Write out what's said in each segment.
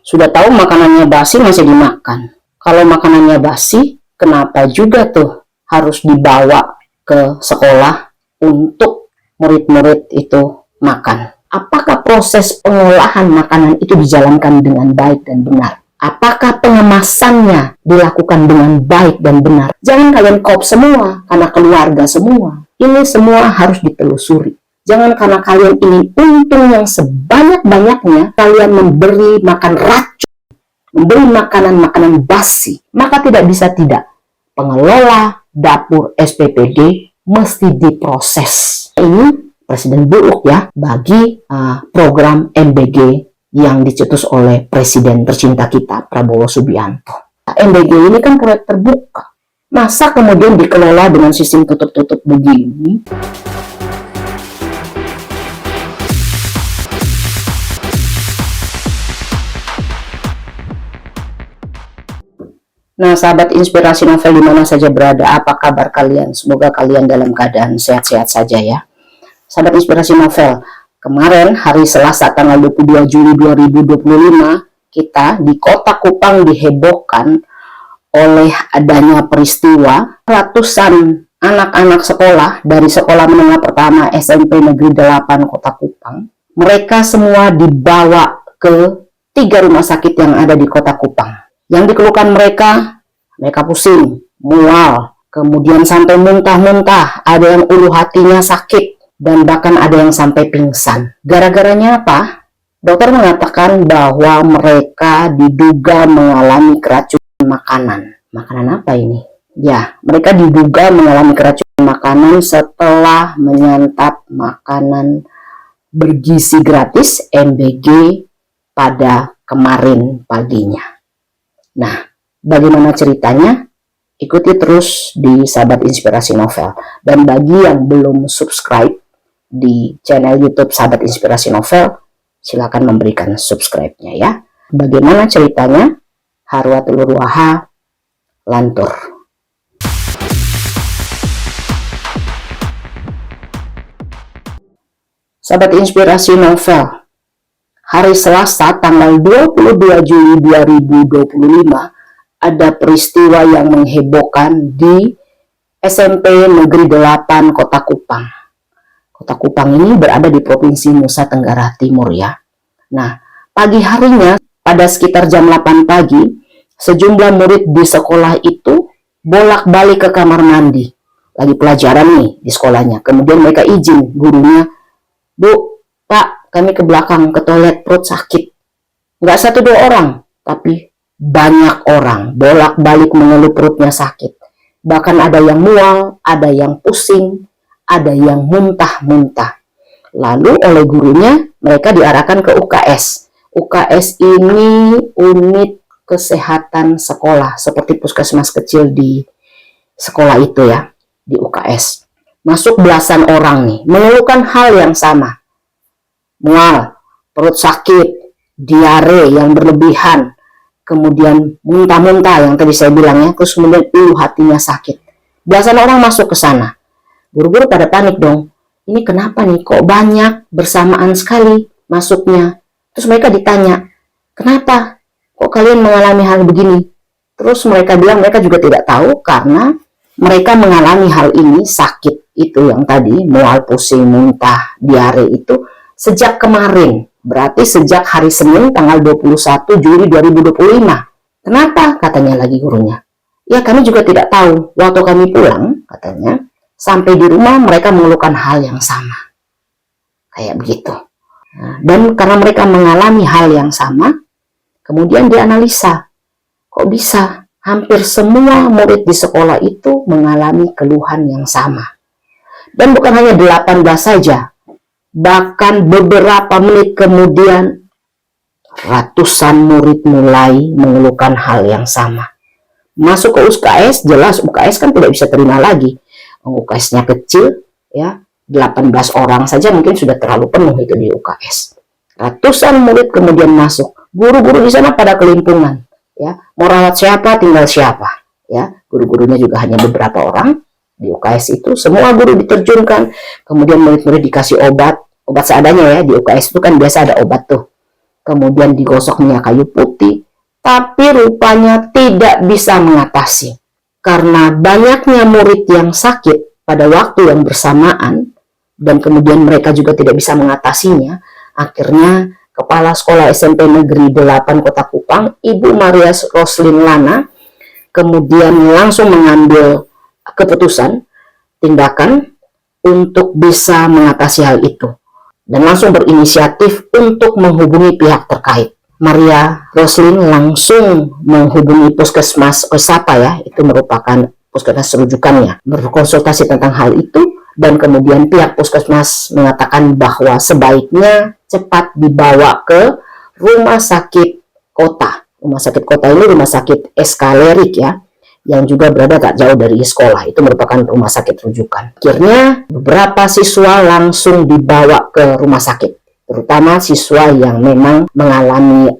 Sudah tahu makanannya basi masih dimakan. Kalau makanannya basi, kenapa juga tuh harus dibawa ke sekolah untuk murid-murid itu makan? Apakah proses pengolahan makanan itu dijalankan dengan baik dan benar? Apakah pengemasannya dilakukan dengan baik dan benar? Jangan kalian kop semua karena keluarga semua. Ini semua harus ditelusuri. Jangan karena kalian ingin untung yang sebanyak-banyaknya, kalian memberi makan racun, memberi makanan-makanan basi. Maka tidak bisa tidak. Pengelola dapur SPPD mesti diproses. Ini presiden buruk ya bagi program MBG yang dicetus oleh presiden tercinta kita Prabowo Subianto. MBG ini kan proyek terbuka. Masa kemudian dikelola dengan sistem tutup-tutup begini? Nah, sahabat inspirasi novel di mana saja berada, apa kabar kalian? Semoga kalian dalam keadaan sehat-sehat saja ya. Sahabat inspirasi novel, kemarin hari Selasa tanggal 22 Juli 2025, kita di Kota Kupang dihebohkan oleh adanya peristiwa ratusan anak-anak sekolah dari sekolah menengah pertama SMP Negeri 8 Kota Kupang. Mereka semua dibawa ke 3 rumah sakit yang ada di Kota Kupang. Yang dikeluhkan mereka pusing, mual, kemudian sampai muntah-muntah, ada yang ulu hatinya sakit, dan bahkan ada yang sampai pingsan. Gara-garanya apa? Dokter mengatakan bahwa mereka diduga mengalami keracunan makanan. Makanan apa ini? Ya, mereka diduga mengalami keracunan makanan setelah menyantap makanan bergizi gratis MBG pada kemarin paginya. Nah, bagaimana ceritanya? Ikuti terus di Sahabat Inspirasi Novel. Dan bagi yang belum subscribe di channel YouTube Sahabat Inspirasi Novel, silakan memberikan subscribe-nya ya. Bagaimana ceritanya? Harwatul Ruaha lantur. Sahabat Inspirasi Novel, hari Selasa tanggal 22 Juli 2025 ada peristiwa yang menghebohkan di SMP Negeri 8 Kota Kupang. Kota Kupang ini berada di Provinsi Nusa Tenggara Timur ya. Nah, pagi harinya pada sekitar jam 8 pagi, sejumlah murid di sekolah itu bolak-balik ke kamar mandi. Lagi pelajaran nih di sekolahnya. Kemudian mereka izin gurunya, "Bu, Pak, kami ke belakang ke toilet, perut sakit." Nggak 1-2 orang, tapi banyak orang bolak-balik mengeluh perutnya sakit. Bahkan ada yang mual, ada yang pusing, ada yang muntah-muntah. Lalu oleh gurunya mereka diarahkan ke UKS. UKS ini unit kesehatan sekolah, seperti puskesmas kecil di sekolah itu ya, di UKS. Masuk belasan orang nih, mengeluhkan hal yang sama. Mual, perut sakit, diare yang berlebihan, kemudian muntah-muntah yang tadi saya bilang ya, terus kemudian ulu hatinya sakit. Belasan orang masuk ke sana. Guru-guru pada panik dong. Ini kenapa nih kok banyak bersamaan sekali masuknya? Terus mereka ditanya, "Kenapa? Kok kalian mengalami hal begini?" Terus mereka bilang mereka juga tidak tahu karena mereka mengalami hal ini sakit itu yang tadi mual, pusing, muntah, diare itu sejak kemarin, berarti sejak hari Senin tanggal 21 Juli 2025. Kenapa? Katanya lagi gurunya. Ya kami juga tidak tahu, waktu kami pulang katanya, sampai di rumah mereka mengeluhkan hal yang sama. Kayak begitu. Nah, dan karena mereka mengalami hal yang sama, kemudian dianalisa. Kok bisa? Hampir semua murid di sekolah itu mengalami keluhan yang sama. Dan bukan hanya 18 saja, bahkan beberapa menit kemudian ratusan murid mulai mengeluhkan hal yang sama. Masuk ke UKS, jelas UKS kan tidak bisa terima lagi. UKS-nya kecil ya, 18 orang saja mungkin sudah terlalu penuh itu di UKS. Ratusan murid kemudian masuk. Guru-guru di sana pada kelimpungan ya. Mau rawat siapa tinggal siapa ya. Guru-gurunya juga hanya beberapa orang. Di UKS itu semua guru diterjunkan, kemudian murid-murid dikasih obat seadanya ya. Di UKS itu kan biasa ada obat tuh, kemudian digosok minyak kayu putih, tapi rupanya tidak bisa mengatasi. Karena banyaknya murid yang sakit pada waktu yang bersamaan, dan kemudian mereka juga tidak bisa mengatasinya, akhirnya Kepala Sekolah SMP Negeri 8 Kota Kupang, Ibu Maria Roslin Lana, kemudian langsung mengambil keputusan, tindakan untuk bisa mengatasi hal itu. Dan langsung berinisiatif untuk menghubungi pihak terkait. Maria Roslin langsung menghubungi puskesmas Osapa ya, itu merupakan puskesmas rujukannya, berkonsultasi tentang hal itu, dan kemudian pihak puskesmas mengatakan bahwa sebaiknya cepat dibawa ke rumah sakit kota. Rumah sakit kota ini rumah sakit Eskalerik ya, yang juga berada tak jauh dari sekolah. Itu merupakan rumah sakit rujukan. Akhirnya beberapa siswa langsung dibawa ke rumah sakit, terutama siswa yang memang mengalami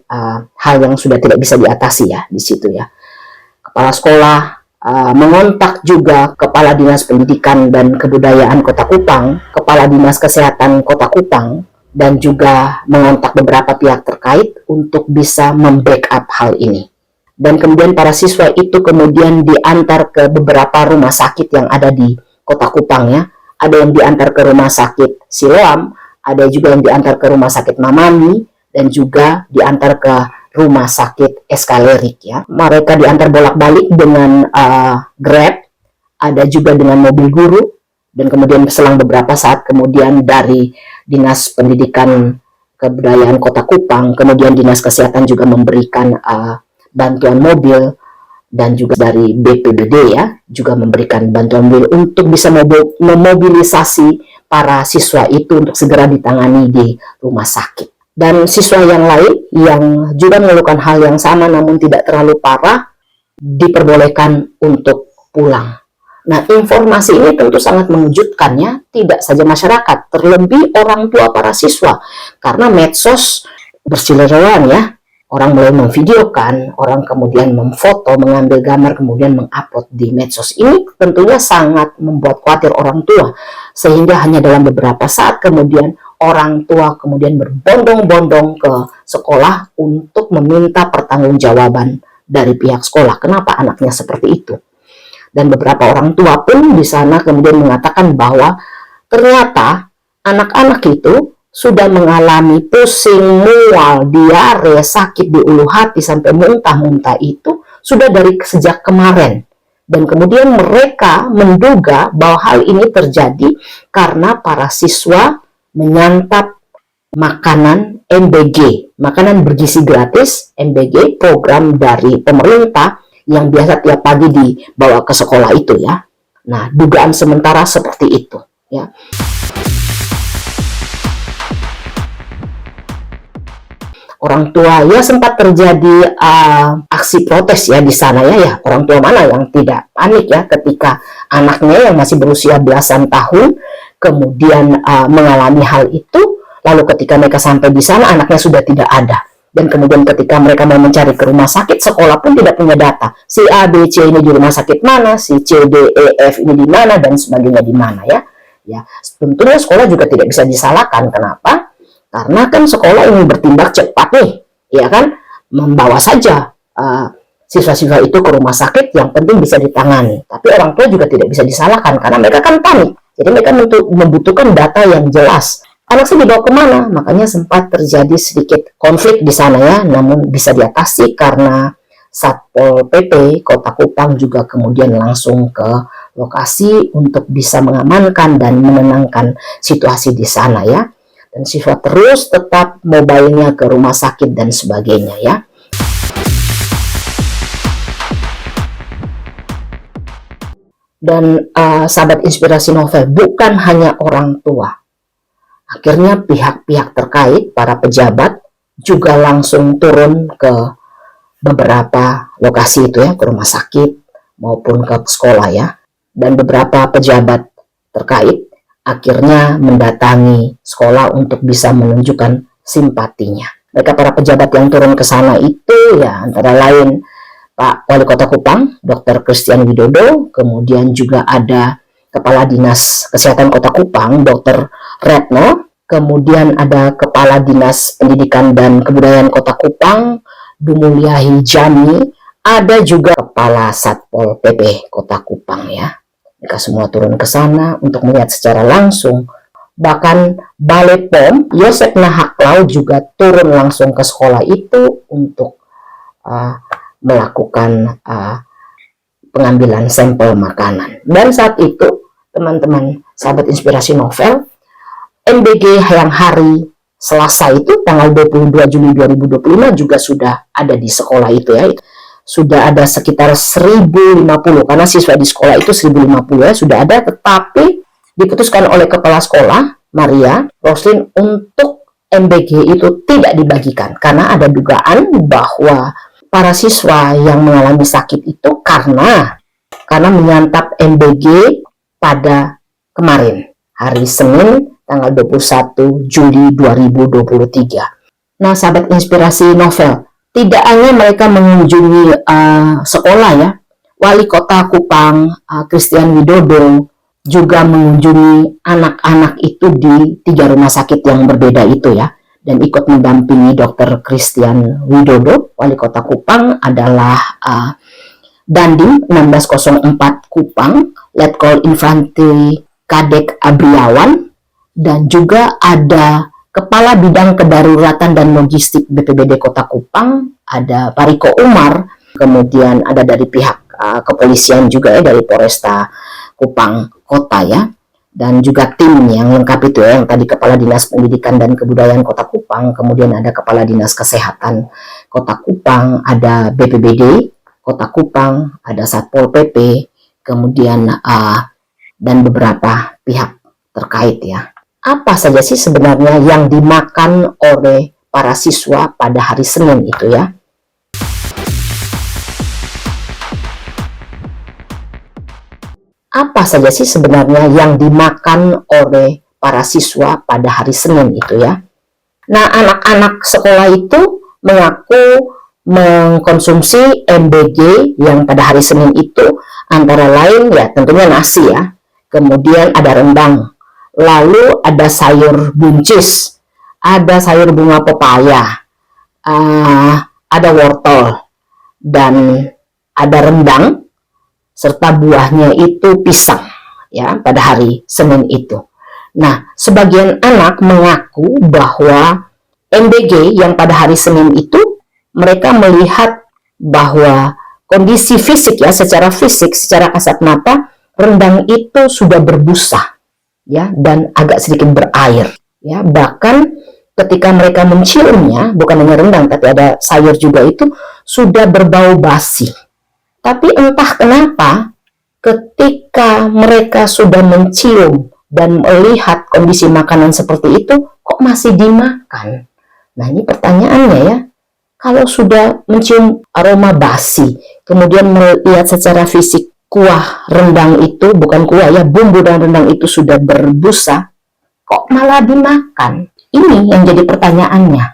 hal yang sudah tidak bisa diatasi ya di situ ya. Kepala sekolah mengontak juga Kepala Dinas Pendidikan dan Kebudayaan Kota Kupang, Kepala Dinas Kesehatan Kota Kupang, dan juga mengontak beberapa pihak terkait untuk bisa membackup hal ini. Dan kemudian para siswa itu kemudian diantar ke beberapa rumah sakit yang ada di Kota Kupang ya. Ada yang diantar ke rumah sakit Siloam, ada juga yang diantar ke rumah sakit Mamami, dan juga diantar ke rumah sakit Eskalerik ya. Mereka diantar bolak-balik dengan Grab, ada juga dengan mobil guru, dan kemudian selang beberapa saat kemudian dari Dinas Pendidikan Kebudayaan Kota Kupang, kemudian Dinas Kesehatan juga memberikan bantuan mobil, dan juga dari BPBD ya, juga memberikan bantuan mobil untuk bisa memobilisasi para siswa itu untuk segera ditangani di rumah sakit. Dan siswa yang lain yang juga mengeluhkan hal yang sama namun tidak terlalu parah, diperbolehkan untuk pulang. Nah, informasi ini tentu sangat mengejutkan ya, tidak saja masyarakat, terlebih orang tua para siswa, karena medsos berseliweran ya. Orang mulai memvideokan, orang kemudian memfoto, mengambil gambar, kemudian mengupload di medsos. Ini tentunya sangat membuat khawatir orang tua, sehingga hanya dalam beberapa saat kemudian orang tua kemudian berbondong-bondong ke sekolah untuk meminta pertanggungjawaban dari pihak sekolah. Kenapa anaknya seperti itu? Dan beberapa orang tua pun di sana kemudian mengatakan bahwa ternyata anak-anak itu sudah mengalami pusing, mual, diare, sakit di ulu hati sampai muntah-muntah itu sudah dari sejak kemarin. Dan kemudian mereka menduga bahwa hal ini terjadi karena para siswa menyantap makanan MBG, makanan bergizi gratis, MBG, program dari pemerintah yang biasa tiap pagi dibawa ke sekolah itu ya. Nah, dugaan sementara seperti itu ya. Orang tua ya sempat terjadi aksi protes ya di sana ya. Orang tua mana yang tidak panik ya ketika anaknya yang masih berusia belasan tahun kemudian mengalami hal itu, lalu ketika mereka sampai di sana anaknya sudah tidak ada. Dan kemudian ketika mereka mau mencari ke rumah sakit, sekolah pun tidak punya data. Si A, B, C ini di rumah sakit mana, si C, D, E, F ini di mana, dan sebagainya di mana ya. Ya, tentunya sekolah juga tidak bisa disalahkan. Kenapa? Karena kan sekolah ingin bertindak cepat nih, ya kan? Membawa saja siswa-siswa itu ke rumah sakit, yang penting bisa ditangani. Tapi orang tua juga tidak bisa disalahkan karena mereka kan panik. Jadi mereka membutuhkan data yang jelas. Anak saya dibawa kemana? Makanya sempat terjadi sedikit konflik di sana ya, namun bisa diatasi karena Satpol PP Kota Kupang juga kemudian langsung ke lokasi untuk bisa mengamankan dan menenangkan situasi di sana ya. Dan siswa terus tetap mobilenya ke rumah sakit dan sebagainya ya. Dan sahabat inspirasi novel, bukan hanya orang tua. Akhirnya pihak-pihak terkait, para pejabat juga langsung turun ke beberapa lokasi itu ya, ke rumah sakit maupun ke sekolah ya. Dan beberapa pejabat terkait akhirnya mendatangi sekolah untuk bisa menunjukkan simpatinya. Mereka para pejabat yang turun ke sana itu ya antara lain Pak Wali Kota Kupang, Dr. Christian Widodo, kemudian juga ada Kepala Dinas Kesehatan Kota Kupang, Dr. Retno, kemudian ada Kepala Dinas Pendidikan dan Kebudayaan Kota Kupang, Dumulyahi Jami, ada juga Kepala Satpol PP Kota Kupang ya. Mereka semua turun ke sana untuk melihat secara langsung. Bahkan Balai POM Yosef Nahaklau juga turun langsung ke sekolah itu untuk melakukan pengambilan sampel makanan. Dan saat itu, teman-teman sahabat Inspirasi Novel, MBG yang hari Selasa itu tanggal 22 Juli 2025 juga sudah ada di sekolah itu ya. Sudah ada sekitar 1050 karena siswa di sekolah itu 1050 ya, sudah ada, tetapi diputuskan oleh kepala sekolah Maria Roslin untuk MBG itu tidak dibagikan karena ada dugaan bahwa para siswa yang mengalami sakit itu karena menyantap MBG pada kemarin, hari Senin, tanggal 21 Juli 2023. Nah, sahabat Inspirasi Novel, tidak hanya mereka mengunjungi sekolah ya, Wali Kota Kupang, Christian Widodo, juga mengunjungi anak-anak itu di 3 rumah sakit yang berbeda itu ya. Dan ikut mendampingi Dr. Christian Widodo, Wali Kota Kupang adalah Dandim 1604 Kupang, Letkol Infanteri Kadek Abriawan, dan juga ada Kepala Bidang Kedaruratan dan Logistik BPBD Kota Kupang, ada Pariko Umar, kemudian ada dari pihak kepolisian juga ya, dari Polresta Kupang Kota ya. Dan juga tim yang lengkap itu ya, yang tadi Kepala Dinas Pendidikan dan Kebudayaan Kota Kupang, kemudian ada Kepala Dinas Kesehatan Kota Kupang, ada BPBD Kota Kupang, ada Satpol PP, kemudian dan beberapa pihak terkait ya. Apa saja sih sebenarnya yang dimakan oleh para siswa pada hari Senin itu ya? Apa saja sih sebenarnya yang dimakan oleh para siswa pada hari Senin itu ya? Nah, anak-anak sekolah itu mengaku mengkonsumsi MBG yang pada hari Senin itu antara lain ya tentunya nasi ya, kemudian ada rendang, lalu ada sayur buncis, ada sayur bunga pepaya, ada wortel, dan ada rendang, serta buahnya itu pisang ya pada hari Senin itu. Nah, sebagian anak mengaku bahwa MBG yang pada hari Senin itu mereka melihat bahwa kondisi fisik ya, secara fisik, secara kasat mata, rendang itu sudah berbusa ya dan agak sedikit berair ya. Bahkan ketika mereka menciumnya, bukan hanya rendang tapi ada sayur juga, itu sudah berbau basi. Tapi entah kenapa ketika mereka sudah mencium dan melihat kondisi makanan seperti itu, kok masih dimakan? Nah, ini pertanyaannya ya. Kalau sudah mencium aroma basi, kemudian melihat secara fisik kuah rendang itu, bukan kuah ya, bumbu dan rendang itu sudah berbusa, kok malah dimakan? Ini yang jadi pertanyaannya.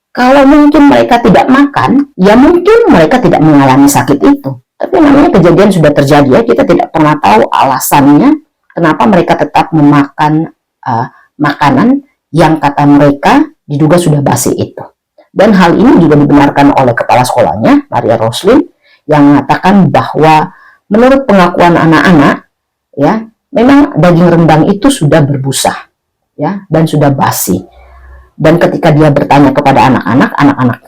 Kalau mungkin mereka tidak makan, ya mungkin mereka tidak mengalami sakit itu. Tapi namanya kejadian sudah terjadi ya, kita tidak pernah tahu alasannya kenapa mereka tetap memakan makanan yang kata mereka diduga sudah basi itu. Dan hal ini juga dibenarkan oleh kepala sekolahnya, Maria Roslin, yang mengatakan bahwa menurut pengakuan anak-anak, ya memang daging rendang itu sudah berbusa, ya, dan sudah basi. Dan ketika dia bertanya kepada anak-anak,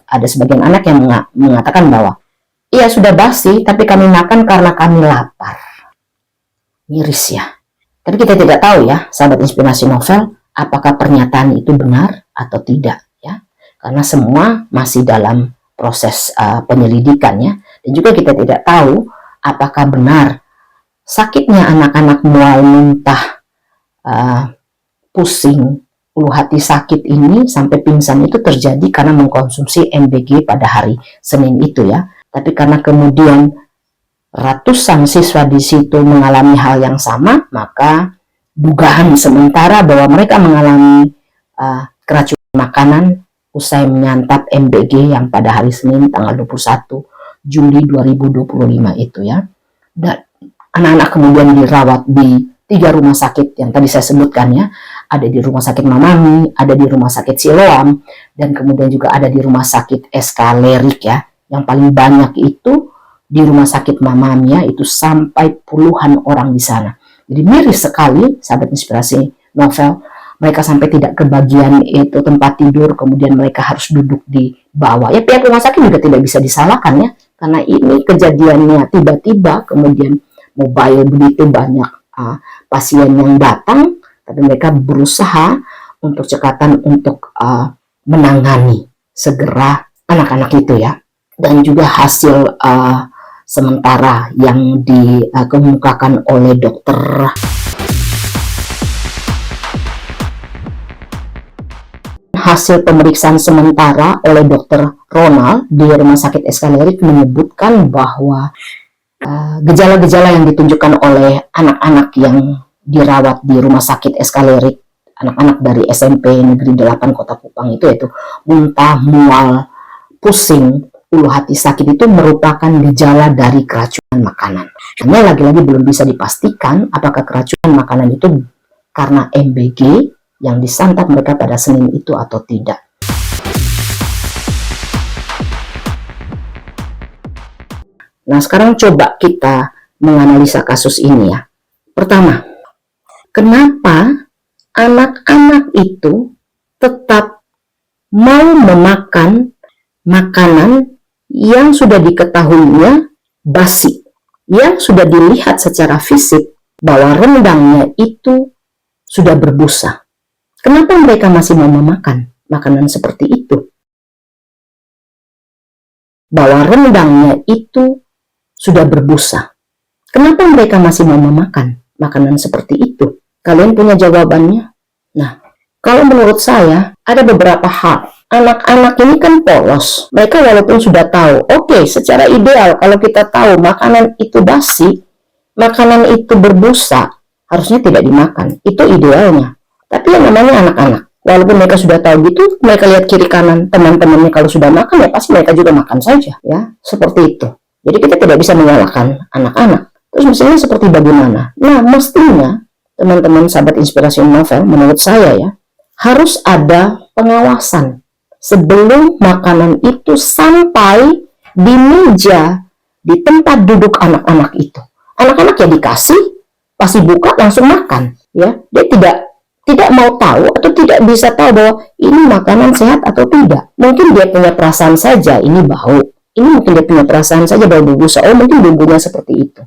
ada sebagian anak yang mengatakan bahwa iya sudah basi, tapi kami makan karena kami lapar. Miris ya. Tapi kita tidak tahu ya, sahabat Inspirasi Novel, apakah pernyataan itu benar atau tidak ya. Karena semua masih dalam proses penyelidikan ya. Dan juga kita tidak tahu apakah benar sakitnya anak-anak mual muntah, pusing, ulu hati sakit ini sampai pingsan itu terjadi karena mengkonsumsi MBG pada hari Senin itu ya. Tapi karena kemudian ratusan siswa di situ mengalami hal yang sama, maka dugaan sementara bahwa mereka mengalami keracunan makanan usai menyantap MBG yang pada hari Senin tanggal 21 Juli 2025 itu ya. Dan anak-anak kemudian dirawat di 3 rumah sakit yang tadi saya sebutkan ya. ada di Rumah Sakit Mamami, ada di Rumah Sakit Siloam, dan kemudian juga ada di Rumah Sakit SK Lerik ya. Yang paling banyak itu di Rumah Sakit Mamami ya, itu sampai puluhan orang di sana. Jadi miris sekali, sahabat inspirasi novel. Mereka sampai tidak kebagian itu tempat tidur, kemudian mereka harus duduk di bawah. Ya pihak rumah sakit juga tidak bisa disalahkan ya, karena ini kejadiannya tiba-tiba, kemudian mobile begitu banyak pasien yang datang, tapi mereka berusaha untuk cekatan untuk menangani segera anak-anak itu ya. Dan juga hasil sementara yang dikemukakan oleh dokter hasil pemeriksaan sementara oleh Dr. Ronald di Rumah Sakit SK Lerik menyebutkan bahwa gejala-gejala yang ditunjukkan oleh anak-anak yang dirawat di Rumah Sakit SK Lerik, anak-anak dari SMP Negeri 8 Kota Kupang itu yaitu muntah, mual, pusing, ulu hati sakit, itu merupakan gejala dari keracunan makanan. Karena lagi-lagi belum bisa dipastikan apakah keracunan makanan itu karena MBG yang disantap mereka pada Senin itu atau tidak. Nah, sekarang coba kita menganalisa kasus ini ya. Pertama, kenapa anak-anak itu tetap mau memakan makanan yang sudah diketahuinya basi, yang sudah dilihat secara fisik bahwa rendangnya itu sudah berbusa? Kenapa mereka masih mau memakan makanan seperti itu? Bahwa rendangnya itu sudah berbusa. Kenapa mereka masih mau memakan makanan seperti itu? Kalian punya jawabannya? Nah, kalau menurut saya, ada beberapa hal. Anak-anak ini kan polos. Mereka walaupun sudah tahu, oke, secara ideal kalau kita tahu makanan itu basi, makanan itu berbusa, harusnya tidak dimakan. Itu idealnya. Tapi yang namanya anak-anak, walaupun mereka sudah tahu gitu, mereka lihat kiri kanan teman-temannya kalau sudah makan, ya pasti mereka juga makan saja, ya, seperti itu. Jadi kita tidak bisa menyalahkan anak-anak. Terus mestinya seperti bagaimana? Nah, mestinya teman-teman sahabat inspirasi novel, menurut saya ya, harus ada pengawasan sebelum makanan itu sampai di meja, di tempat duduk anak-anak itu. Anak-anak ya dikasih, pasti buka langsung makan, ya. Dia tidak mau tahu atau tidak bisa tahu bahwa ini makanan sehat atau tidak. Mungkin dia punya perasaan saja ini bau. Ini mungkin dia punya perasaan saja bahwa berbusa. Oh, mungkin bumbunya seperti itu.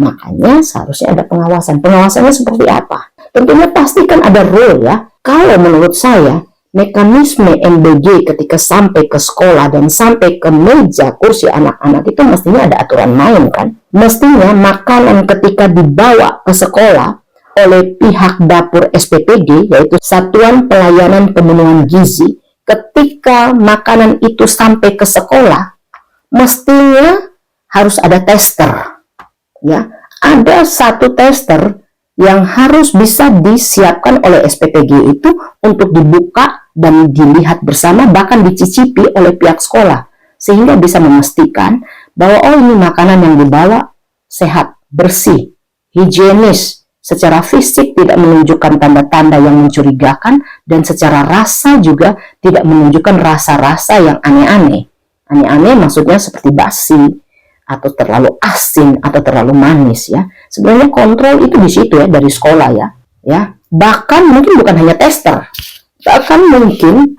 Makanya seharusnya ada pengawasan. Pengawasannya seperti apa? Tentunya pastikan ada rule ya. Kalau menurut saya, mekanisme MBG ketika sampai ke sekolah dan sampai ke meja kursi anak-anak itu mestinya ada aturan main kan. Mestinya makanan ketika dibawa ke sekolah oleh pihak dapur SPPG, yaitu Satuan Pelayanan Pemenuhan Gizi, ketika makanan itu sampai ke sekolah, mestinya harus ada tester. Ya, ada satu tester yang harus bisa disiapkan oleh SPPG itu untuk dibuka dan dilihat bersama, bahkan dicicipi oleh pihak sekolah, sehingga bisa memastikan bahwa oh ini makanan yang dibawa sehat, bersih, higienis, secara fisik tidak menunjukkan tanda-tanda yang mencurigakan, dan secara rasa juga tidak menunjukkan rasa-rasa yang aneh-aneh. Aneh-aneh maksudnya seperti basi, atau terlalu asin, atau terlalu manis ya. Sebenarnya kontrol itu di situ ya, dari sekolah ya. Bahkan mungkin bukan hanya tester, bahkan mungkin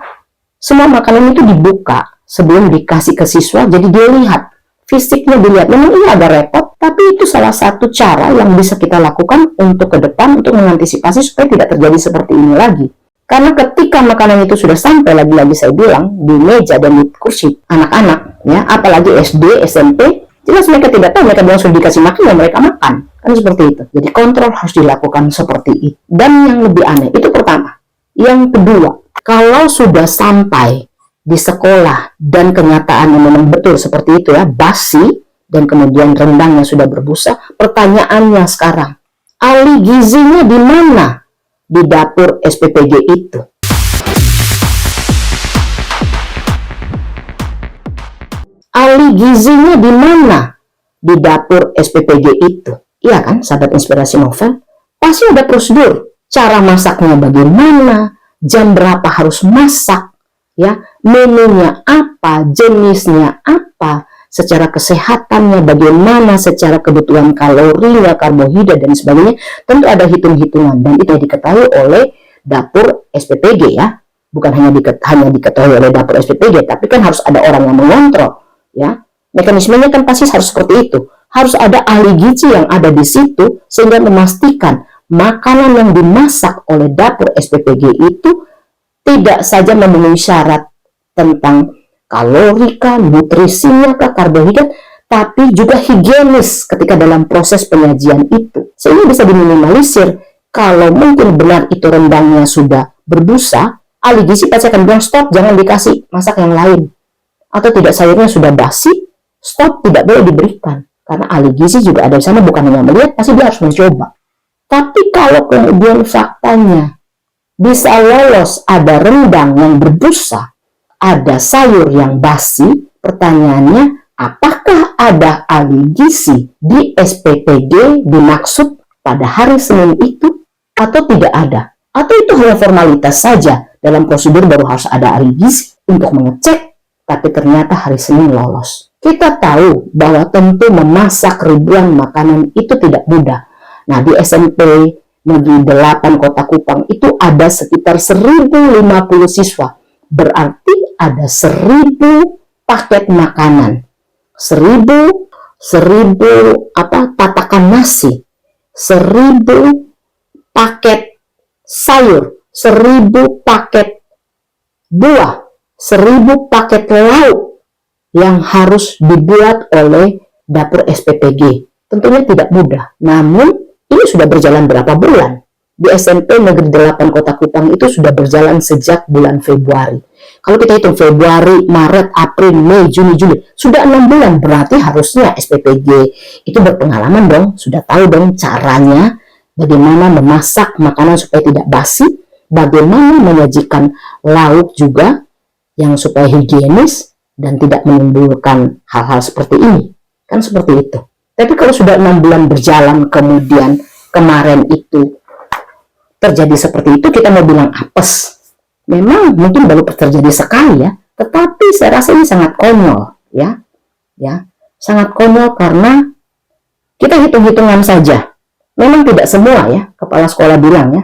semua makanan itu dibuka sebelum dikasih ke siswa, jadi dia lihat fisiknya, dilihat. Memang ini agak repot, tapi itu salah satu cara yang bisa kita lakukan untuk ke depan, untuk mengantisipasi supaya tidak terjadi seperti ini lagi. Karena ketika makanan itu sudah sampai, lagi-lagi saya bilang, di meja dan di kursi anak-anak ya, apalagi SD, SMP, jelas mereka tidak tahu, mereka bilang sudah dikasih makan, ya mereka makan. Kan seperti itu. Jadi kontrol harus dilakukan seperti itu. Dan yang lebih aneh, itu pertama. Yang kedua, kalau sudah sampai di sekolah dan kenyataannya memang betul seperti itu ya, basi, dan kemudian rendangnya sudah berbusa, pertanyaannya sekarang, ahli gizinya di mana di dapur SPPG itu? Ahli gizinya di mana di dapur SPPG itu? Iya kan, sahabat inspirasi novel? Pasti ada prosedur. Cara masaknya bagaimana, jam berapa harus masak, ya, menunya apa, jenisnya apa, secara kesehatannya bagaimana, secara kebutuhan kalorinya, karbohidrat dan sebagainya. Tentu ada hitung-hitungan dan itu diketahui oleh dapur SPPG ya. Bukan hanya diketahui oleh dapur SPPG, tapi kan harus ada orang yang mengontrol ya. Mekanismenya kan pasti harus seperti itu. Harus ada ahli gizi yang ada di situ sehingga memastikan makanan yang dimasak oleh dapur SPPG itu tidak saja memenuhi syarat tentang kalori kah, nutrisinya kah, karbohidrat, tapi juga higienis ketika dalam proses penyajian itu. Sehingga bisa diminimalisir. Kalau mungkin benar itu rendangnya sudah berbusa, ahli gizi pasti akan bilang stop, jangan dikasih, masak yang lain. Atau tidak, sayurnya sudah basi, stop, tidak boleh diberikan. Karena ahli gizi juga ada di sana, bukan hanya melihat, pasti dia harus mencoba. Tapi kalau kemudian faktanya bisa lolos, ada rendang yang berbusa, ada sayur yang basi, pertanyaannya apakah ada ahli gizi di SPPG dimaksud pada hari Senin itu atau tidak ada? Atau itu hanya formalitas saja, dalam prosedur baru harus ada ahli gizi untuk mengecek, tapi ternyata hari Senin lolos. Kita tahu bahwa tentu memasak ribuan makanan itu tidak mudah. Nah, di SMP Negeri 8 Kota Kupang itu ada sekitar 1050 siswa. Berarti ada 1000 paket makanan. 1000 tatakan nasi. 1000 paket sayur, 1000 paket buah, 1000 paket lauk yang harus dibuat oleh dapur SPPG. Tentunya tidak mudah. Namun ini sudah berjalan berapa bulan? Di SMP Negeri 8 Kota Kupang itu sudah berjalan sejak bulan Februari. Kalau kita hitung Februari, Maret, April, Mei, Juni, Juli, sudah 6 bulan. Berarti harusnya SPPG itu berpengalaman dong, sudah tahu dong caranya bagaimana memasak makanan supaya tidak basi, bagaimana menyajikan lauk juga yang supaya higienis dan tidak menimbulkan hal-hal seperti ini. Kan seperti itu. Tapi kalau sudah 6 bulan berjalan, kemudian kemarin itu terjadi seperti itu, kita mau bilang apes. Memang mungkin baru terjadi sekali ya, tetapi saya rasa ini sangat konyol ya. Sangat konyol karena kita hitung-hitungan saja. Memang tidak semua ya, kepala sekolah bilang ya.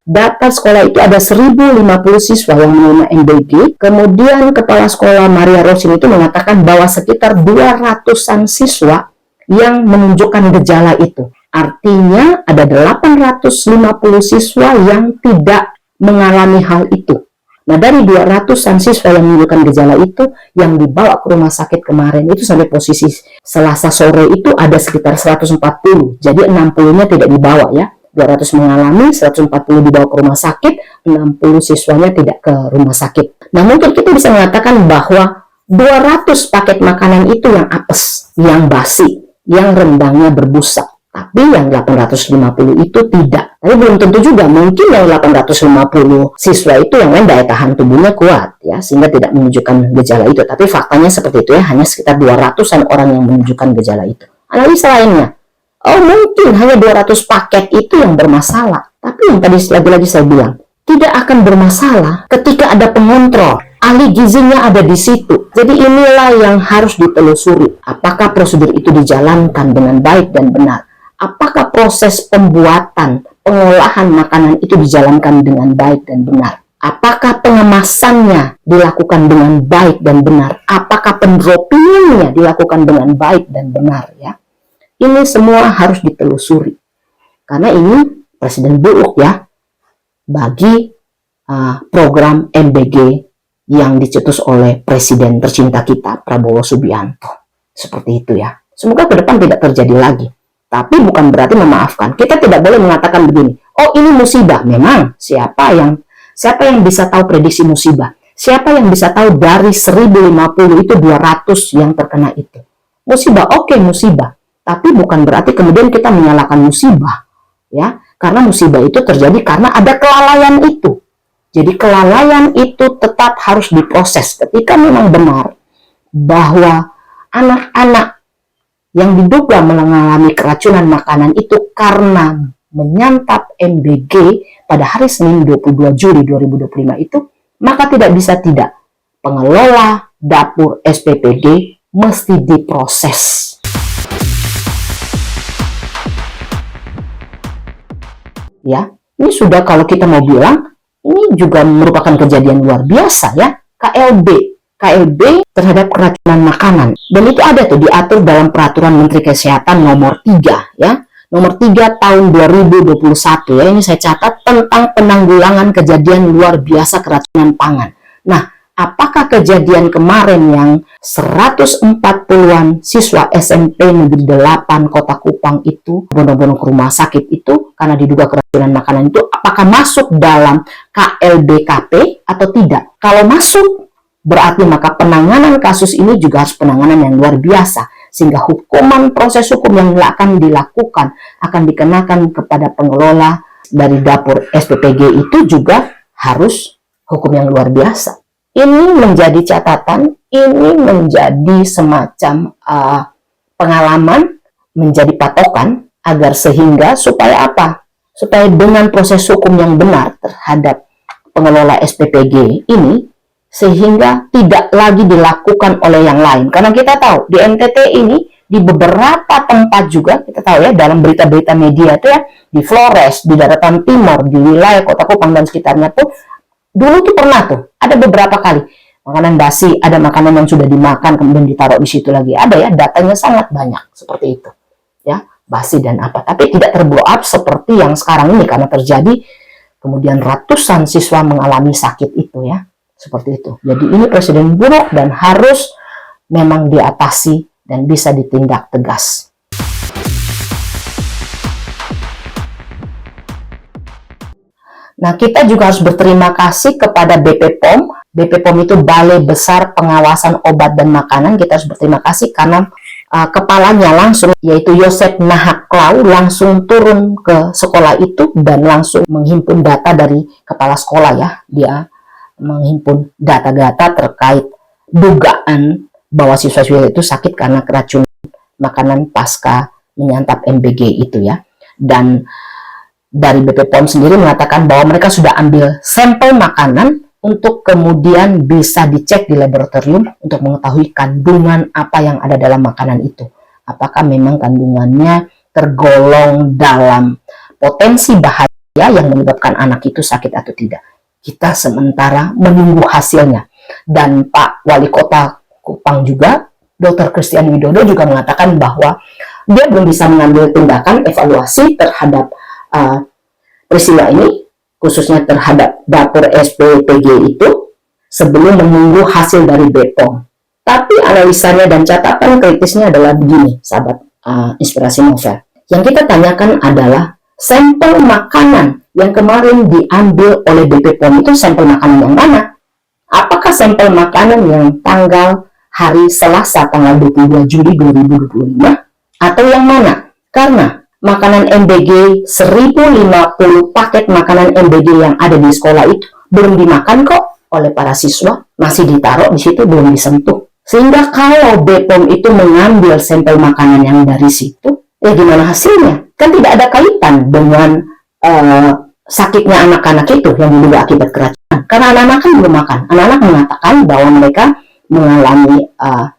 Data sekolah itu ada 1050 siswa yang menerima MBG. Kemudian kepala sekolah Maria Rosin itu mengatakan bahwa sekitar 200-an siswa yang menunjukkan gejala itu. Artinya ada 850 siswa yang tidak mengalami hal itu. Nah, dari 200-an siswa yang menunjukkan gejala itu, yang dibawa ke rumah sakit kemarin itu sampai posisi Selasa sore itu ada sekitar 140. Jadi 60-nya tidak dibawa ya. 200 mengalami, 140 dibawa ke rumah sakit, 60 siswanya tidak ke rumah sakit. Nah, mungkin kita bisa mengatakan bahwa 200 paket makanan itu yang apes, yang basi, yang rendangnya berbusa. Tapi yang 850 itu tidak. Tapi belum tentu juga, mungkin yang 850 siswa itu yang lain daya tahan tubuhnya kuat, ya, sehingga tidak menunjukkan gejala itu. Tapi faktanya seperti itu ya, hanya sekitar 200-an orang yang menunjukkan gejala itu. Analisa lainnya, oh mungkin hanya 200 paket itu yang bermasalah. Tapi yang tadi lagi-lagi saya bilang, tidak akan bermasalah ketika ada pengontrol. Ahli gizinya ada di situ. Jadi inilah yang harus ditelusuri. Apakah prosedur itu dijalankan dengan baik dan benar? Apakah proses pembuatan, pengolahan makanan itu dijalankan dengan baik dan benar? Apakah pengemasannya dilakukan dengan baik dan benar? Apakah pendroppingnya dilakukan dengan baik dan benar? Ya. Ini semua harus ditelusuri. Karena ini presiden buruk ya bagi program MBG yang dicetus oleh presiden tercinta kita, Prabowo Subianto. Seperti itu ya. Semoga ke depan tidak terjadi lagi. Tapi bukan berarti memaafkan. Kita tidak boleh mengatakan begini, oh ini musibah. Memang siapa yang bisa tahu prediksi musibah? Siapa yang bisa tahu dari 1050 itu 200 yang terkena itu? Musibah, oke, musibah. Tapi bukan berarti kemudian kita menyalahkan musibah, ya, karena musibah itu terjadi karena ada kelalaian itu. Jadi kelalaian itu tetap harus diproses. Ketika memang benar bahwa anak-anak yang diduga mengalami keracunan makanan itu karena menyantap MBG pada hari Senin 22 Juli 2025 itu, maka tidak bisa tidak, pengelola dapur SPPG mesti diproses. Ya, ini sudah kalau kita mau bilang, ini juga merupakan kejadian luar biasa ya, KLB terhadap keracunan makanan. Dan itu ada tuh diatur dalam Peraturan Menteri Kesehatan nomor 3 ya. Nomor 3 tahun 2021 ya. Ini saya catat tentang penanggulangan kejadian luar biasa keracunan pangan. Nah, apakah kejadian kemarin yang 140-an siswa SMP Negeri 8 Kota Kupang itu bono-bono ke rumah sakit itu karena diduga keracunan makanan itu, apakah masuk dalam KLBKP atau tidak? Kalau masuk, berarti maka penanganan kasus ini juga harus penanganan yang luar biasa, sehingga hukuman proses hukum yang akan dilakukan akan dikenakan kepada pengelola dari dapur SPPG itu juga harus hukum yang luar biasa. Ini menjadi catatan, ini menjadi semacam pengalaman, menjadi patokan agar sehingga supaya apa? Supaya dengan proses hukum yang benar terhadap pengelola SPPG ini, sehingga tidak lagi dilakukan oleh yang lain. Karena kita tahu di NTT ini, di beberapa tempat juga kita tahu ya, dalam berita-berita media itu ya, di Flores, di daratan timur, di wilayah Kota Kupang dan sekitarnya pun dulu tuh pernah tuh ada beberapa kali makanan basi, ada makanan yang sudah dimakan kemudian ditaruh di situ lagi, ada ya, datanya sangat banyak seperti itu ya, basi dan apa, tapi tidak terblow up seperti yang sekarang ini karena terjadi kemudian ratusan siswa mengalami sakit itu ya, seperti itu. Jadi ini presiden buruk dan harus memang diatasi dan bisa ditindak tegas. Nah, kita juga harus berterima kasih kepada BP POM. BP POM itu Balai Besar Pengawasan Obat dan Makanan. Kita harus berterima kasih karena kepalanya langsung, yaitu Yosep Nahaklau, langsung turun ke sekolah itu dan langsung menghimpun data dari kepala sekolah ya. Dia menghimpun data-data terkait dugaan bahwa siswa-siswa itu sakit karena keracunan makanan pasca menyantap MBG itu ya. Dan dari BP POM sendiri mengatakan bahwa mereka sudah ambil sampel makanan untuk kemudian bisa dicek di laboratorium untuk mengetahui kandungan apa yang ada dalam makanan itu. Apakah memang kandungannya tergolong dalam potensi bahaya yang menyebabkan anak itu sakit atau tidak. Kita sementara menunggu hasilnya. Dan Pak Wali Kota Kupang juga, Dr. Christian Widodo juga mengatakan bahwa dia belum bisa mengambil tindakan evaluasi terhadap peristiwa ini, khususnya terhadap dapur SPPG itu, sebelum menunggu hasil dari BPOM. Tapi analisanya dan catatan kritisnya adalah begini, sahabat Inspirasi Novel. Yang kita tanyakan adalah sampel makanan yang kemarin diambil oleh BPOM itu sampel makanan yang mana? Apakah sampel makanan yang tanggal hari Selasa tanggal 22 Juli 2025 atau yang mana? Karena makanan MBG 1050 paket makanan MBG yang ada di sekolah itu belum dimakan kok oleh para siswa, masih ditaruh di situ, belum disentuh. Sehingga kalau BPOM itu mengambil sampel makanan yang dari situ, ya gimana hasilnya? Kan tidak ada kaitan dengan sakitnya anak-anak itu yang diduga akibat keracunan. Karena anak-anak kan belum makan. Anak-anak mengatakan bahwa mereka mengalami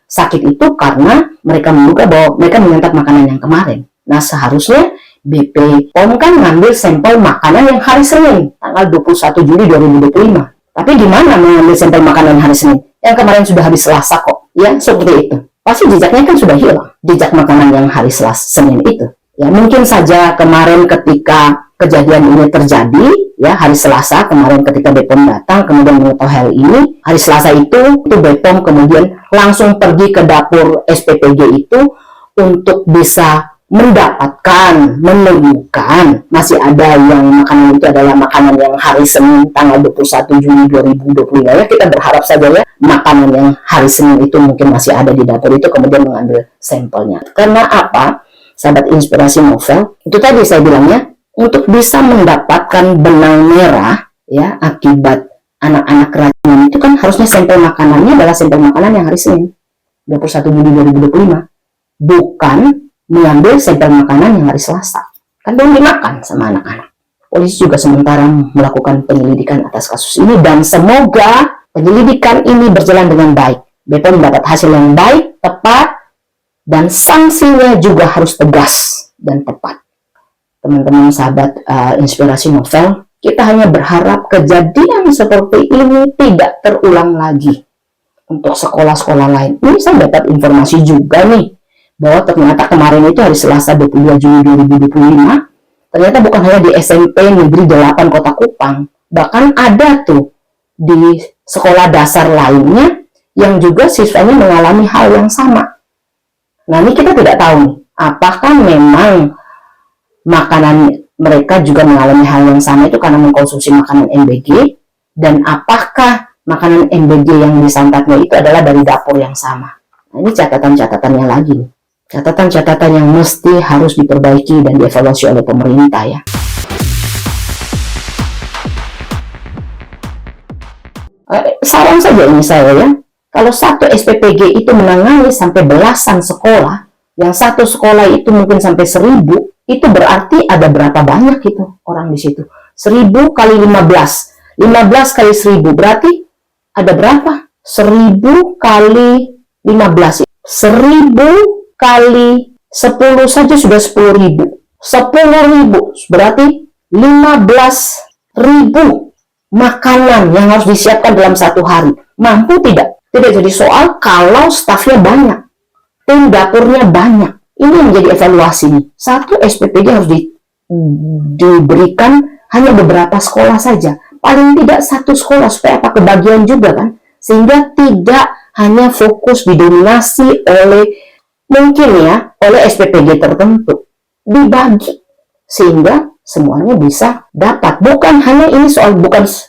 sakit itu karena mereka menduga bahwa mereka menyantap makanan yang kemarin. Nah, seharusnya BP POM kan ngambil sampel makanan yang hari Senin, tanggal 21 Juli 2025. Tapi di mana mengambil sampel makanan hari Senin? Yang kemarin sudah hari Selasa kok. Ya, seperti itu. Pasti jejaknya kan sudah hilang. Jejak makanan yang hari Selasa, Senin itu. Ya, mungkin saja kemarin ketika kejadian ini terjadi, ya hari Selasa kemarin ketika BPOM datang, kemudian mengetahui hal ini, hari Selasa itu BPOM kemudian langsung pergi ke dapur SPPG itu untuk bisa mendapatkan, menemukan masih ada yang makanan itu adalah makanan yang hari Senin tanggal 21 Juli 2025 ya, kita berharap saja ya makanan yang hari Senin itu mungkin masih ada di dapur itu, kemudian mengambil sampelnya. Karena apa? Sahabat Inspirasi Novel, itu tadi saya bilangnya, untuk bisa mendapatkan benang merah ya akibat anak-anak keracunan itu kan harusnya sampel makanannya adalah sampel makanan yang hari Senin. 21 Juli 2025 bukan mengambil sampel makanan yang hari Selasa. Kan belum dimakan sama anak-anak. Polisi juga sementara melakukan penyelidikan atas kasus ini dan semoga penyelidikan ini berjalan dengan baik. BPOM mendapat hasil yang baik, tepat, dan sanksinya juga harus tegas dan tepat. Teman-teman sahabat Inspirasi Novel, kita hanya berharap kejadian seperti ini tidak terulang lagi untuk sekolah-sekolah lain. Ini saya dapat informasi juga nih, bahwa ternyata kemarin itu hari Selasa 22 Juli 2025, ternyata bukan hanya di SMP Negeri 8 Kota Kupang, bahkan ada tuh di sekolah dasar lainnya yang juga siswanya mengalami hal yang sama. Nah, ini kita tidak tahu apakah memang makanan mereka juga mengalami hal yang sama itu karena mengkonsumsi makanan MBG, dan apakah makanan MBG yang disantapnya itu adalah dari dapur yang sama. Nah, ini catatan-catatannya lagi nih. Catatan-catatan yang mesti harus diperbaiki dan dievaluasi oleh pemerintah ya. Saran saja ini saya ya, kalau satu SPPG itu menangani sampai belasan sekolah, yang satu sekolah itu mungkin sampai 1000, itu berarti ada berapa banyak itu orang di situ? 1000 kali 15, 15 kali 1000, berarti ada berapa? 1000 kali 15, 1000 kali 10 saja sudah 10.000. 10.000 berarti 15.000 makanan yang harus disiapkan dalam satu hari. Mampu tidak? Tidak jadi soal kalau stafnya banyak, tim dapurnya banyak. Ini yang menjadi evaluasi nih. Satu SPPG harus diberikan hanya beberapa sekolah saja. Paling tidak satu sekolah supaya apa, kebagian juga kan? Sehingga tidak hanya fokus didominasi oleh mungkin ya oleh SPPG tertentu, dibagi sehingga semuanya bisa dapat. Bukan hanya ini soal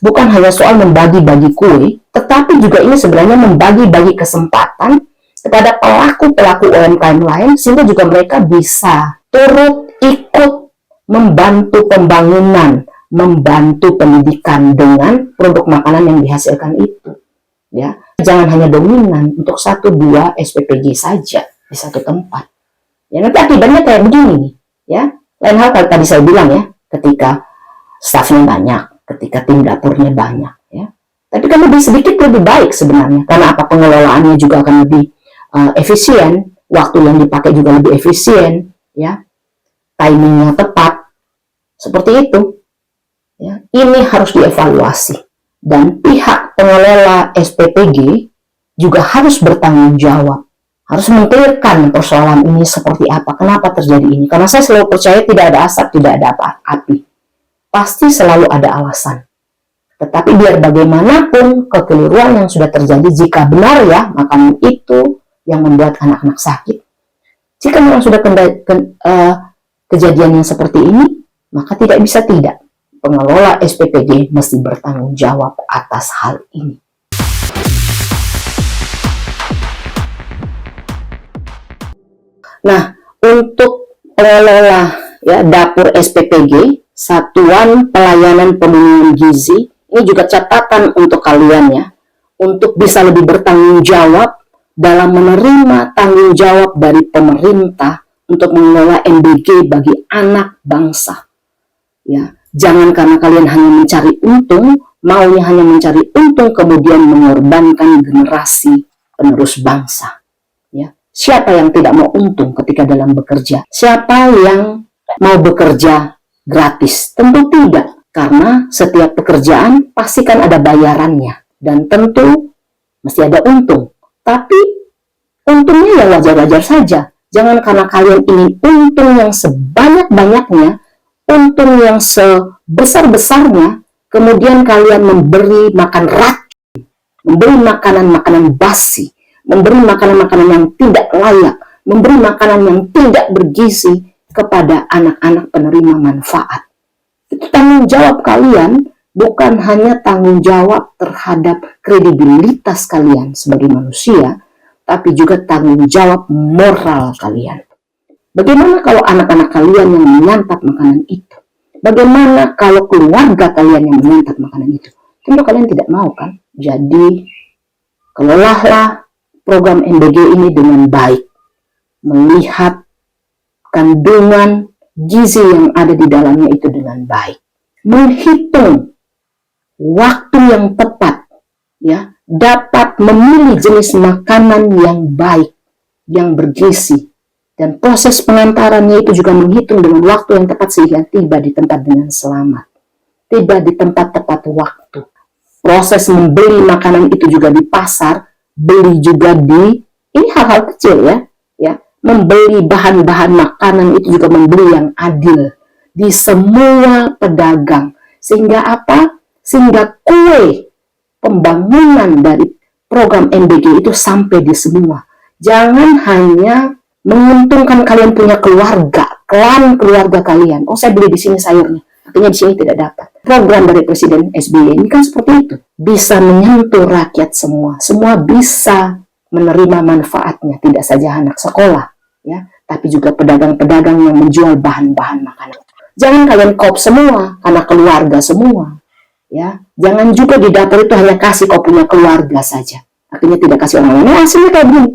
bukan hanya soal membagi-bagi kue, tetapi juga ini sebenarnya membagi-bagi kesempatan kepada pelaku-pelaku UMKM lain sehingga juga mereka bisa turut ikut membantu pembangunan, membantu pendidikan dengan produk makanan yang dihasilkan itu. Ya, jangan hanya dominan untuk 1-2 SPPG saja di satu tempat. Ya, nanti akibatnya kayak begini nih, ya. Lain hal kalau tadi saya bilang ya, ketika stafnya banyak, ketika tim dapurnya banyak, ya. Tapi kan lebih sedikit lebih baik sebenarnya, karena apa, pengelolaannya juga akan lebih efisien, waktu yang dipakai juga lebih efisien, ya. Timingnya tepat, seperti itu. Ya, ini harus dievaluasi dan pihak pengelola SPPG juga harus bertanggung jawab. Harus mengklirkan persoalan ini seperti apa, kenapa terjadi ini. Karena saya selalu percaya tidak ada asap, tidak ada api. Pasti selalu ada alasan. Tetapi biar bagaimanapun kekeliruan yang sudah terjadi, jika benar ya, makanan itu yang membuat anak-anak sakit. Jika memang sudah kejadian yang seperti ini, maka tidak bisa tidak. Pengelola SPPG mesti bertanggung jawab atas hal ini. Nah, untuk pengelola ya dapur SPPG, Satuan Pelayanan Pemenuhan Gizi, ini juga catatan untuk kalian ya, untuk bisa lebih bertanggung jawab dalam menerima tanggung jawab dari pemerintah untuk mengelola MBG bagi anak bangsa. Ya, jangan karena kalian hanya mencari untung, maunya hanya mencari untung kemudian mengorbankan generasi penerus bangsa. Ya. Siapa yang tidak mau untung ketika dalam bekerja? Siapa yang mau bekerja gratis? Tentu tidak, karena setiap pekerjaan pasti kan ada bayarannya dan tentu mesti ada untung. Tapi untungnya ya wajar-wajar saja. Jangan karena kalian ingin untung yang sebanyak-banyaknya, untung yang sebesar-besarnya, kemudian kalian memberi makan racun, memberi makanan-makanan basi, memberi makanan-makanan yang tidak layak, memberi makanan yang tidak bergizi kepada anak-anak penerima manfaat. Itu tanggung jawab kalian, bukan hanya tanggung jawab terhadap kredibilitas kalian sebagai manusia, tapi juga tanggung jawab moral kalian. Bagaimana kalau anak-anak kalian yang menyantap makanan itu? Bagaimana kalau keluarga kalian yang menyantap makanan itu? Tentu kalian tidak mau kan? Jadi, kelolahlah program MBG ini dengan baik, melihat kandungan gizi yang ada di dalamnya itu dengan baik, menghitung waktu yang tepat, ya, dapat memilih jenis makanan yang baik, yang bergizi, dan proses pengantarannya itu juga menghitung dengan waktu yang tepat sehingga tiba di tempat dengan selamat, tiba di tempat tepat waktu. Proses membeli makanan itu juga di pasar, beli juga ini hal-hal kecil ya, membeli bahan-bahan makanan itu juga membeli yang adil di semua pedagang, sehingga apa? Sehingga kue pembangunan dari program MBG itu sampai di semua. Jangan hanya menguntungkan kalian punya keluarga, klan keluarga kalian. Oh, saya beli di sini sayurnya, artinya di sini tidak dapat. Program dari Presiden SBY ini kan seperti itu, bisa menyentuh rakyat semua. Semua bisa menerima manfaatnya, tidak saja anak sekolah, ya, tapi juga pedagang-pedagang yang menjual bahan-bahan makanan. Jangan kalian kop semua karena keluarga semua, ya. Jangan juga di dapur itu hanya kasih kau punya keluarga saja, artinya tidak kasih orang lain. Hasilnya kayak gini.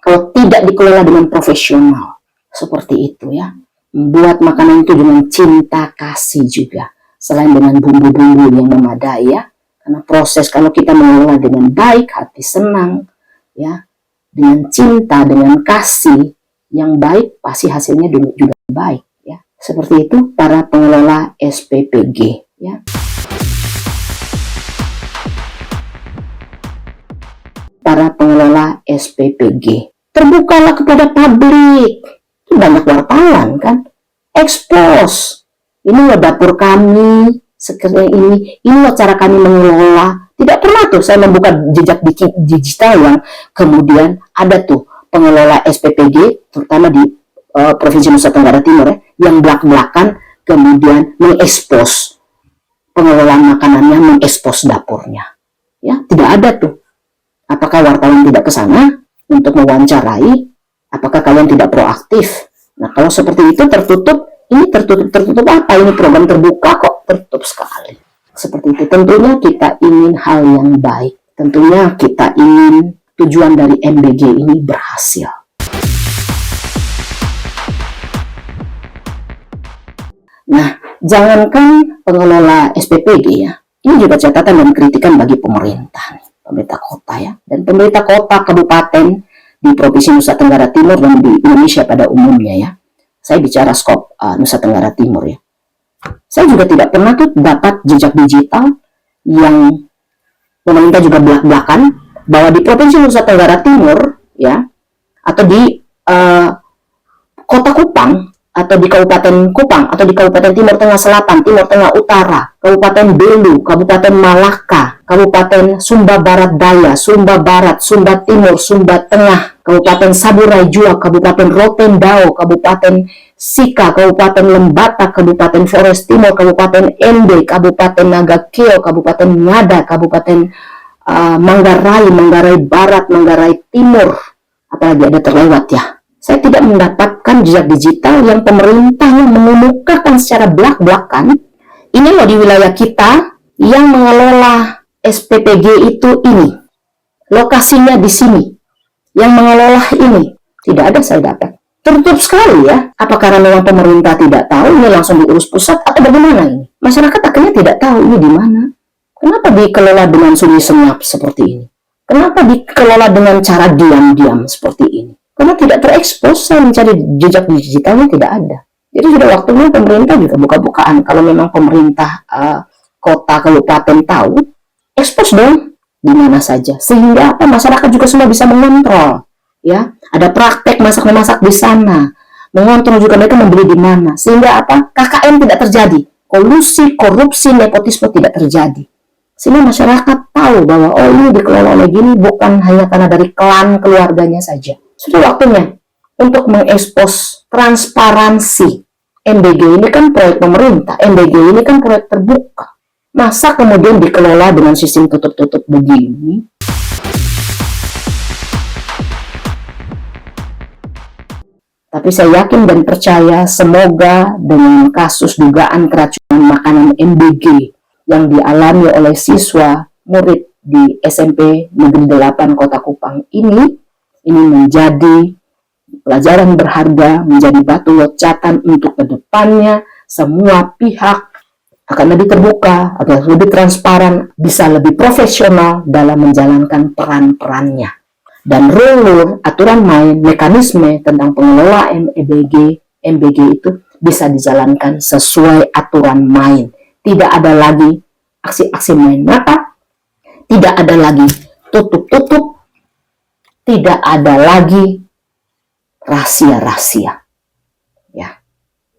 Kalau tidak dikelola dengan profesional, seperti itu ya. Membuat makanan itu dengan cinta kasih juga, selain dengan bumbu-bumbu yang memadai ya. Karena proses kalau kita mengelola dengan baik, hati senang, ya, dengan cinta, dengan kasih yang baik, pasti hasilnya juga baik ya. Seperti itu para pengelola SPPG ya. Para pengelola SPPG, terbukalah kepada publik. Banyak wartawan kan, expose. Ini loh dapur kami, seperti ini loh cara kami mengelola. Tidak pernah tuh saya membuka jejak digital yang kemudian ada tuh pengelola SPPG, terutama di Provinsi Nusa Tenggara Timur ya, yang belak-belakan kemudian mengekspos pengelolaan makanannya, mengekspos dapurnya. Ya, tidak ada tuh. Apakah wartawan tidak ke sana untuk mewawancarai? Apakah kalian tidak proaktif? Nah, kalau seperti itu tertutup, ini tertutup apa? Ini program terbuka kok tertutup sekali. Seperti itu. Tentunya kita ingin hal yang baik. Tentunya kita ingin tujuan dari MBG ini berhasil. Nah, jangankan pengelola SPPG ya, ini juga catatan dan kritikan bagi pemerintah, pemerintah kota ya, dan pemerintah kota kabupaten di Provinsi Nusa Tenggara Timur dan di Indonesia pada umumnya ya. Saya bicara skop Nusa Tenggara Timur ya. Saya juga tidak pernah tuh dapat jejak digital yang pemerintah juga belak-belakan bahwa di Provinsi Nusa Tenggara Timur ya, atau di Kota Kupang, atau di Kabupaten Kupang, atau di Kabupaten Timur Tengah Selatan, Timur Tengah Utara, Kabupaten Belu, Kabupaten Malaka, Kabupaten Sumba Barat Daya, Sumba Barat, Sumba Timur, Sumba Tengah, Kabupaten Saburai Jua, Kabupaten Rotendao, Kabupaten Sika, Kabupaten Lembata, Kabupaten Flores Timur, Kabupaten Ende, Kabupaten Nagakeo, Kabupaten Ngada, Kabupaten Manggarai Barat, Manggarai Timur, apalagi ada terlewat ya. Saya tidak mendapatkan jejak digital yang pemerintah yang mengumumkan secara belak-belakan. Ini loh di wilayah kita yang mengelola SPPG itu ini. Lokasinya di sini. Yang mengelola ini. Tidak ada saya dapat. Tertutup sekali ya. Apa karena memang pemerintah tidak tahu ini langsung diurus pusat atau bagaimana ini? Masyarakat akhirnya tidak tahu ini di mana. Kenapa dikelola dengan sunyi senyap seperti ini? Kenapa dikelola dengan cara diam-diam seperti ini? Karena tidak terekspos, saya mencari jejak digitalnya tidak ada. Jadi sudah waktunya pemerintah juga buka-bukaan. Kalau memang pemerintah kota, kabupaten tahu, ekspos dong di mana saja. Sehingga apa, masyarakat juga semua bisa mengontrol. Ya, ada praktek masak-memasak di sana. Mengontrol juga mereka membeli di mana. Sehingga apa, KKN tidak terjadi. Kolusi, korupsi, nepotisme tidak terjadi. Sehingga masyarakat tahu bahwa oh ini dikelola oleh gini bukan hanya karena dari klan keluarganya saja. Sudah waktunya untuk mengekspos transparansi. MBG ini kan proyek pemerintah, MBG ini kan proyek terbuka. Masa kemudian dikelola dengan sistem tutup-tutup begini? Tapi saya yakin dan percaya semoga dengan kasus dugaan keracunan makanan MBG yang dialami oleh siswa, murid di SMP Negeri 8 Kota Kupang ini menjadi pelajaran berharga, menjadi batu loncatan untuk kedepannya semua pihak akan lebih terbuka, akan lebih transparan, bisa lebih profesional dalam menjalankan peran-perannya. Dan rule, aturan main, mekanisme tentang pengelolaan MBG itu bisa dijalankan sesuai aturan main. Tidak ada lagi aksi-aksi main mata, tidak ada lagi tutup-tutup, tidak ada lagi rahasia-rahasia. Ya,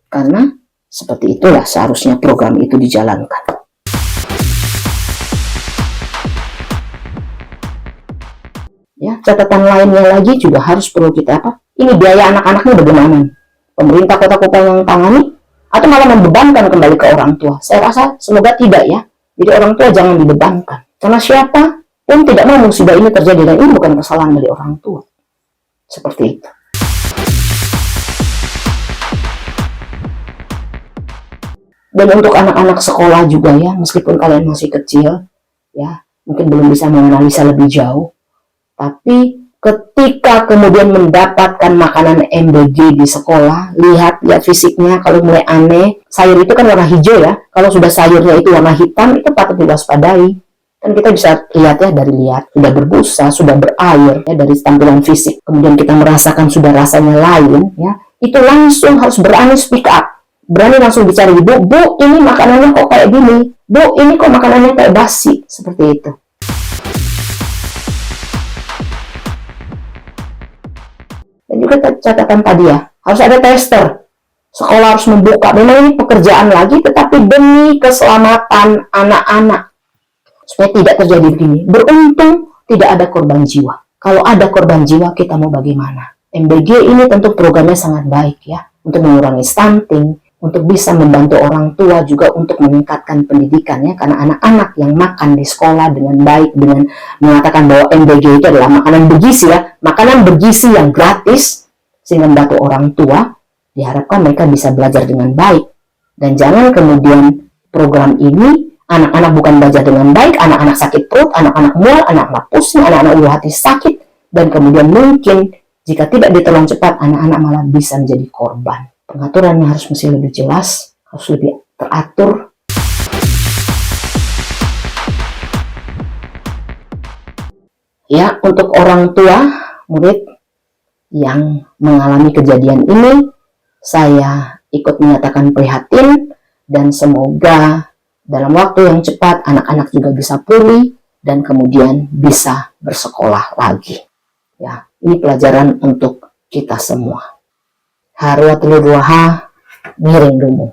karena seperti itulah seharusnya program itu dijalankan. Ya, catatan lainnya lagi juga harus perlu kita ini biaya anak-anaknya bagaimana? Pemerintah Kota Kupang yang tangani atau malah membebankan kembali ke orang tua? Saya rasa semoga tidak ya. Jadi orang tua jangan dibebankan. Karena siapa pun tidak mau musibah ini terjadi dan ini bukan kesalahan dari orang tua. Seperti itu. Dan untuk anak-anak sekolah juga ya, meskipun kalian masih kecil, ya mungkin belum bisa menganalisa lebih jauh, tapi ketika kemudian mendapatkan makanan MBG di sekolah, lihat fisiknya kalau mulai aneh, sayur itu kan warna hijau ya, kalau sudah sayurnya itu warna hitam, itu patut diwaspadai. Dan kita bisa lihat ya sudah berbusa, sudah berair ya dari tampilan fisik, kemudian kita merasakan sudah rasanya lain, ya itu langsung harus berani speak up. Berani langsung bicara, bu, ini makanannya kok kayak gini, bu, ini kok makanannya kayak basi, seperti itu. Dan juga catatan tadi ya, harus ada tester. Sekolah harus membuka, memang ini pekerjaan lagi, tetapi demi keselamatan anak-anak. Supaya tidak terjadi begini. Beruntung tidak ada korban jiwa. Kalau ada korban jiwa, kita mau bagaimana? MBG ini tentu programnya sangat baik ya, untuk mengurangi stunting, untuk bisa membantu orang tua juga untuk meningkatkan pendidikannya, karena anak-anak yang makan di sekolah dengan baik, dengan mengatakan bahwa MBG itu adalah makanan bergizi ya, makanan bergizi yang gratis, sehingga membantu orang tua, diharapkan mereka bisa belajar dengan baik. Dan jangan kemudian program ini, anak-anak bukan belajar dengan baik, anak-anak sakit perut, anak-anak mual, anak-anak pusing, anak-anak ulu hati sakit, dan kemudian mungkin jika tidak ditolong cepat, anak-anak malah bisa menjadi korban. Pengaturannya harus mesti lebih jelas, harus lebih teratur. Ya, untuk orang tua murid yang mengalami kejadian ini, saya ikut menyatakan prihatin dan semoga dalam waktu yang cepat anak-anak juga bisa pulih dan kemudian bisa bersekolah lagi. Ya, ini pelajaran untuk kita semua. Harua telur ruaha miring dumu.